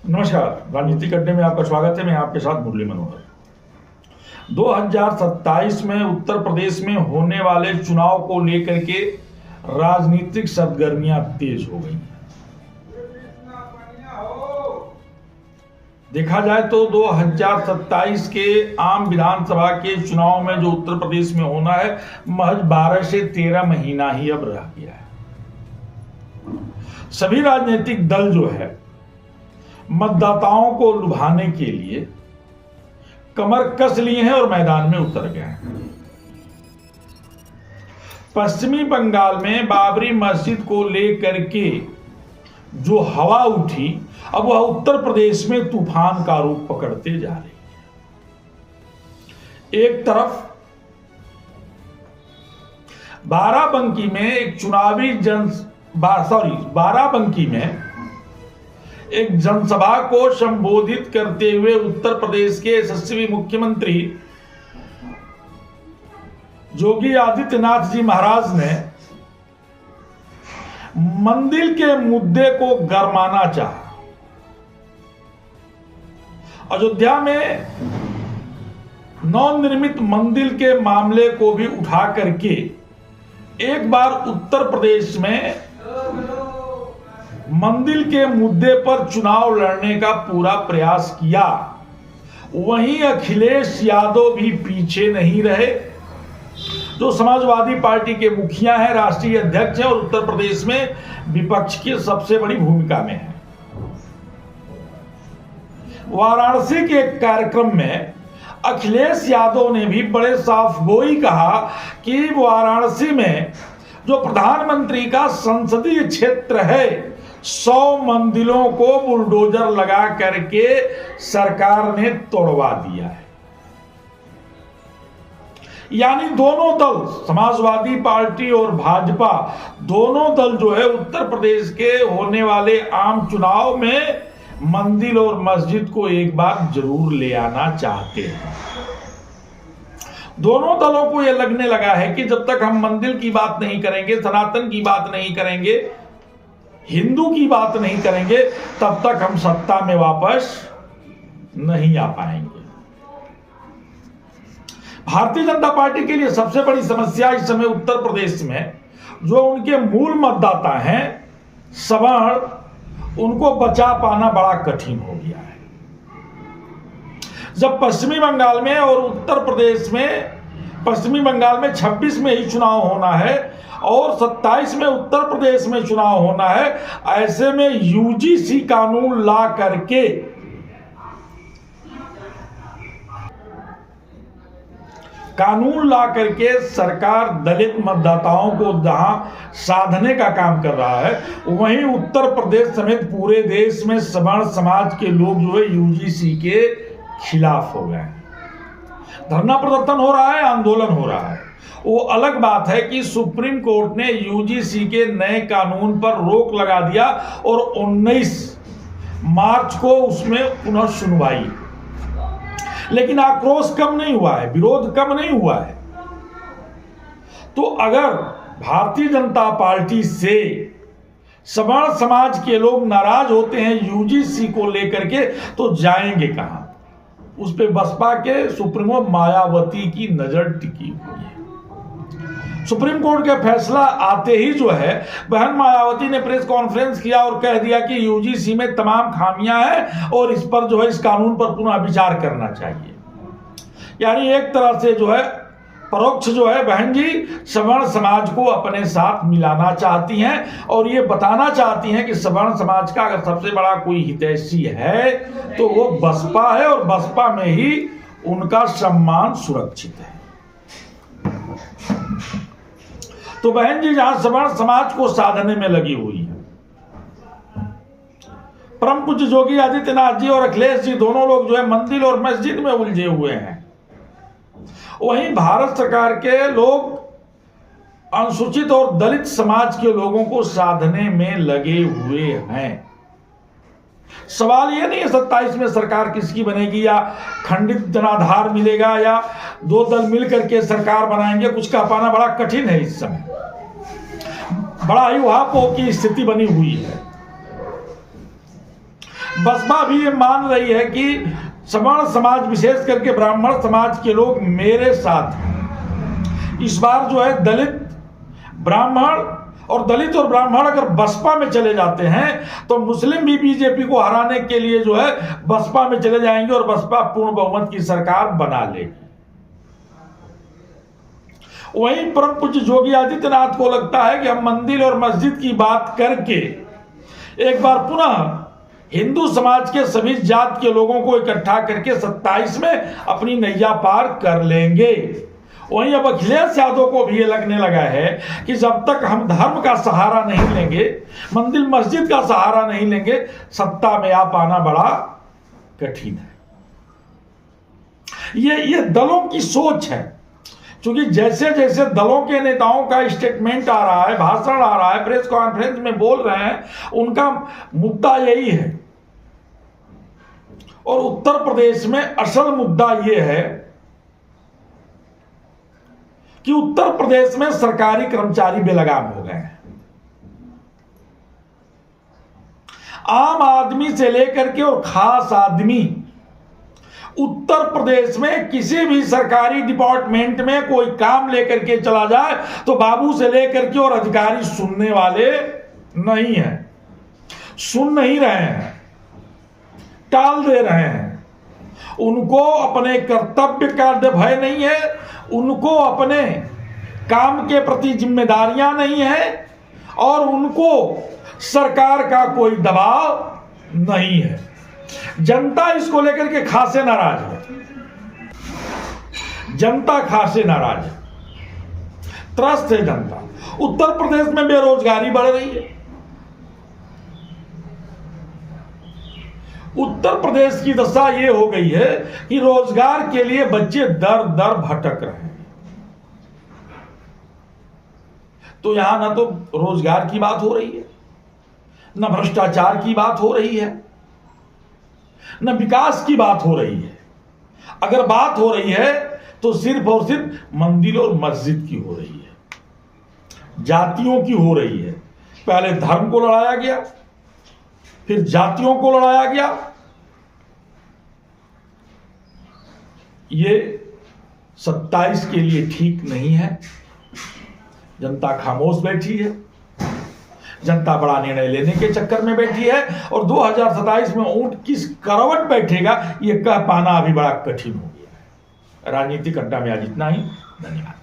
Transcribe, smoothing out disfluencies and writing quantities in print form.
नमस्कार, राजनीतिक अड्डे में आपका स्वागत है। मैं आपके साथ मुरली मनोहर। 2027 में उत्तर प्रदेश में होने वाले चुनाव को लेकर के राजनीतिक सरगर्मियां तेज हो गई हैं। देखा जाए तो 2027 के आम विधानसभा के चुनाव में जो उत्तर प्रदेश में होना है, महज 12 से 13 महीना ही अब रह गया है। सभी राजनीतिक दल जो है मतदाताओं को लुभाने के लिए कमर कस लिए हैं और मैदान में उतर गए हैं। पश्चिमी बंगाल में बाबरी मस्जिद को लेकर के जो हवा उठी, अब वह उत्तर प्रदेश में तूफान का रूप पकड़ते जा रही है। एक तरफ बाराबंकी में एक जनसभा को संबोधित करते हुए उत्तर प्रदेश के यशस्वी मुख्यमंत्री योगी आदित्यनाथ जी महाराज ने मंदिर के मुद्दे को गरमाना चाहा। अयोध्या में नवनिर्मित मंदिर के मामले को भी उठा करके एक बार उत्तर प्रदेश में मंदिर के मुद्दे पर चुनाव लड़ने का पूरा प्रयास किया। वहीं अखिलेश यादव भी पीछे नहीं रहे, जो समाजवादी पार्टी के मुखिया हैं, राष्ट्रीय अध्यक्ष हैं और उत्तर प्रदेश में विपक्ष की सबसे बड़ी भूमिका में हैं। वाराणसी के एक कार्यक्रम में अखिलेश यादव ने भी बड़े साफगोई कहा कि वाराणसी में जो प्रधानमंत्री का संसदीय क्षेत्र है, 100 मंदिरों को बुलडोजर लगा करके सरकार ने तोड़वा दिया है। यानी दोनों दल, समाजवादी पार्टी और भाजपा, दोनों दल जो है उत्तर प्रदेश के होने वाले आम चुनाव में मंदिर और मस्जिद को एक बार जरूर ले आना चाहते हैं। दोनों दलों को यह लगने लगा है कि जब तक हम मंदिर की बात नहीं करेंगे, सनातन की बात नहीं करेंगे, हिंदू की बात नहीं करेंगे, तब तक हम सत्ता में वापस नहीं आ पाएंगे। भारतीय जनता पार्टी के लिए सबसे बड़ी समस्या इस समय उत्तर प्रदेश में जो उनके मूल मतदाता हैं, सवर्ण, उनको बचा पाना बड़ा कठिन हो गया है। जब पश्चिमी बंगाल में और उत्तर प्रदेश में, पश्चिमी बंगाल में 26 में ही चुनाव होना है और 27 में उत्तर प्रदेश में चुनाव होना है, ऐसे में यूजीसी कानून ला करके सरकार दलित मतदाताओं को जहां साधने का काम कर रहा है, वहीं उत्तर प्रदेश समेत पूरे देश में सवर्ण समाज के लोग जो है यूजीसी के खिलाफ हो गए। धरना प्रदर्शन हो रहा है, आंदोलन हो रहा है। वो अलग बात है कि सुप्रीम कोर्ट ने यूजीसी के नए कानून पर रोक लगा दिया और 19 मार्च को उसमें पुनः सुनवाई। लेकिन आक्रोश कम नहीं हुआ है, विरोध कम नहीं हुआ है। तो अगर भारतीय जनता पार्टी से सवर्ण समाज के लोग नाराज होते हैं यूजीसी को लेकर के, तो जाएंगे कहां? उस पे बसपा के सुप्रीमो मायावती की नजर टिकी हुई है। सुप्रीम कोर्ट के फैसला आते ही जो है बहन मायावती ने प्रेस कॉन्फ्रेंस किया और कह दिया कि यूजीसी में तमाम खामियां हैं और इस पर जो है, इस कानून पर पुनः विचार करना चाहिए। यानी एक तरह से जो है परोक्ष जो है बहन जी सवर्ण समाज को अपने साथ मिलाना चाहती हैं और ये बताना चाहती हैं कि सवर्ण समाज का अगर सबसे बड़ा कोई हितैषी है तो वो बसपा है और बसपा में ही उनका सम्मान सुरक्षित है। तो बहन जी जहां सवर्ण समाज को साधने में लगी हुई है, परम पूज्य योगी आदित्यनाथ जी और अखिलेश जी दोनों लोग जो है मंदिर और मस्जिद में उलझे हुए हैं, वहीं भारत सरकार के लोग अनुसूचित और दलित समाज के लोगों को साधने में लगे हुए हैं। सवाल यह नहीं है 27 में सरकार किसकी बनेगी या खंडित जनाधार मिलेगा या दो दल मिलकर के सरकार बनाएंगे, कुछ कह पाना बड़ा कठिन है। इस समय बड़ा ही उहापोह की स्थिति बनी हुई है। बसपा भी ये मान रही है कि सवर्ण समाज, विशेष करके ब्राह्मण समाज के लोग मेरे साथ हैं। इस बार जो है दलित और ब्राह्मण अगर बसपा में चले जाते हैं तो मुस्लिम भी बीजेपी को हराने के लिए जो है बसपा में चले जाएंगे और बसपा पूर्ण बहुमत की सरकार बना लेगी। वहीं परम पूज्य योगी आदित्यनाथ को लगता है कि हम मंदिर और मस्जिद की बात करके एक बार पुनः हिंदू समाज के सभी जात के लोगों को इकट्ठा करके 27 में अपनी नैया पार कर लेंगे। वहीं अब अखिलेश यादव को भी ये लगने लगा है कि जब तक हम धर्म का सहारा नहीं लेंगे, मंदिर मस्जिद का सहारा नहीं लेंगे, सत्ता में आ पाना बड़ा कठिन है। ये दलों की सोच है, क्योंकि जैसे जैसे दलों के नेताओं का स्टेटमेंट आ रहा है, भाषण आ रहा है, प्रेस कॉन्फ्रेंस में बोल रहे हैं, उनका मुद्दा यही है। और उत्तर प्रदेश में असल मुद्दा यह है कि उत्तर प्रदेश में सरकारी कर्मचारी बेलगाम हो गए हैं। आम आदमी से लेकर के और खास आदमी उत्तर प्रदेश में किसी भी सरकारी डिपार्टमेंट में कोई काम लेकर के चला जाए तो बाबू से लेकर के और अधिकारी सुनने वाले नहीं हैं, सुन नहीं रहे हैं, टाल दे रहे हैं। उनको अपने कर्तव्य का भय नहीं है, उनको अपने काम के प्रति जिम्मेदारियां नहीं है और उनको सरकार का कोई दबाव नहीं है। जनता इसको लेकर के खासे नाराज है, जनता खासे नाराज है, त्रस्त है जनता। उत्तर प्रदेश में बेरोजगारी बढ़ रही है। उत्तर प्रदेश की दशा यह हो गई है कि रोजगार के लिए बच्चे दर दर भटक रहे हैं। तो यहां ना तो रोजगार की बात हो रही है, न भ्रष्टाचार की बात हो रही है, न विकास की बात हो रही है। अगर बात हो रही है तो सिर्फ और सिर्फ मंदिर और मस्जिद की हो रही है, जातियों की हो रही है। पहले धर्म को लड़ाया गया, फिर जातियों को लड़ाया गया। ये 27 के लिए ठीक नहीं है। जनता खामोश बैठी है, जनता बड़ा निर्णय लेने के चक्कर में बैठी है और 2027 में ऊंट किस करवट बैठेगा ये कह पाना अभी बड़ा कठिन हो गया है। राजनीतिक अड्डा में आज इतना ही। धन्यवाद।